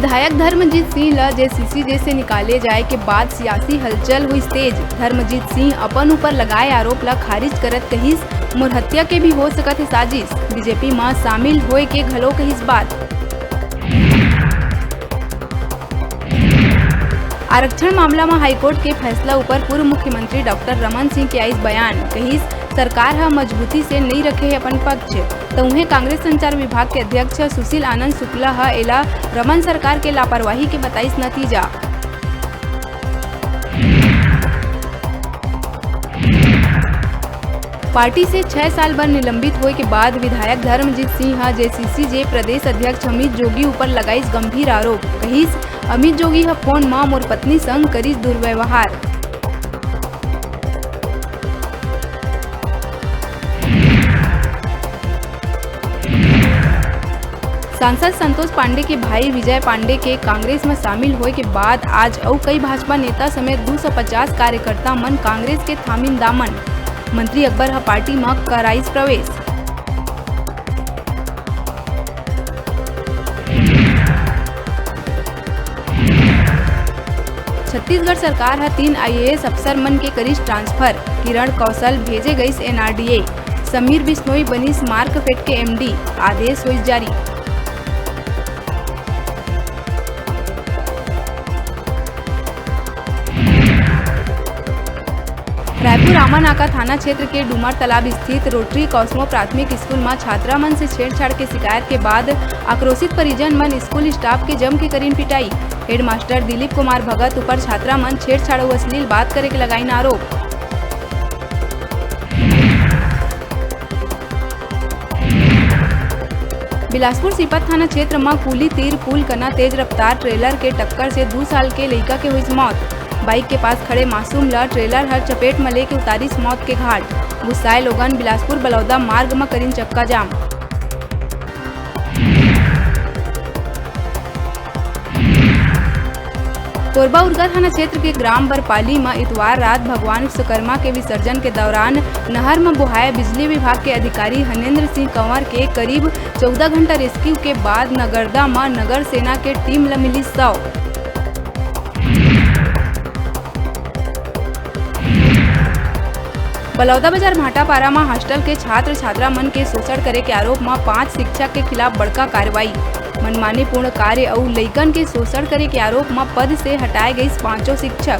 विधायक धर्मजीत सिंह ला जेसीसी से निकाले जाए के बाद सियासी हलचल हुई तेज। धर्मजीत सिंह अपन ऊपर लगाए आरोप ला खारिज करत कहिस मोर हत्या के भी हो सकत है साजिश। बीजेपी में शामिल होए के घलो कहिस बात। आरक्षण मामला में हाईकोर्ट के फैसला ऊपर पूर्व मुख्यमंत्री डॉक्टर रमन सिंह के आइस बयान। कहिस सरकार हा मजबूती से नहीं रखे है अपन पक्ष। तो उन्हें कांग्रेस संचार विभाग के अध्यक्ष सुशील आनंद शुक्ला हा एला रमन सरकार के लापरवाही के बताइस नतीजा। पार्टी से 6 साल भर निलंबित होए के बाद विधायक धर्मजीत सिंह हा जेसीसी प्रदेश अध्यक्ष अमित जोगी ऊपर लगाइस गंभीर आरोप। कहिस अमित जोगी हा फोन मां मोर पत्नी संग करिस दुर्व्यवहार। सांसद संतोष पांडे के भाई विजय पांडे के कांग्रेस में शामिल होए के बाद आज और कई भाजपा नेता समेत 250 कार्यकर्ता मन कांग्रेस के थामिन दामन। मंत्री अकबर हा पार्टी में कराइस प्रवेश। छत्तीसगढ़ सरकार हा 3 IAS अफसर मन के करिस ट्रांसफर। किरण कौशल भेजे गईस NRDA। समीर बिश्नोई बनिस मार्कफेड के MD। आदेश हुई जारी। रायपुर रामानाका थाना क्षेत्र के डूमर तालाब स्थित रोटरी कॉस्मो प्राथमिक स्कूल में छात्रा मन से छेड़छाड़ के शिकायत के बाद आक्रोशित परिजन मन स्कूल स्टाफ के जम के करीन पिटाई। हेडमास्टर दिलीप कुमार भगत ऊपर छात्रा मन छेड़छाड़ व अश्लील बात करे के लगाइन आरोप। बिलासपुर सीपत थाना क्षेत्र में कुली तीर पुल कना तेज रफ्तार ट्रेलर के टक्कर से 2 साल के लड़का के हुई मौत। बाइक के पास खड़े मासूम ला ट्रेलर हर चपेट में लेके उतारिस मौत के घाट। गुस्साए लोगन बिलासपुर बलौदा मार्ग में करीन चक्का जाम। कोरबा उरगा थाना क्षेत्र के ग्राम बरपाली में इतवार रात भगवान विश्वकर्मा के विसर्जन के दौरान नहर में बहाए बिजली विभाग के अधिकारी हनेन्द्र सिंह कंवर के करीब 14 घंटा रेस्क्यू के बाद नगरदा में नगर सेना के टीम ला मिली 100। बलौदा बाजार भाटापारा में हॉस्टल के छात्र छात्रा मन के शोषण करे के आरोप में 5 शिक्षक के खिलाफ बड़का कार्रवाई। मनमानी पूर्ण कार्य और लइकन के शोषण करे के आरोप में पद से हटाए गई 5 शिक्षक।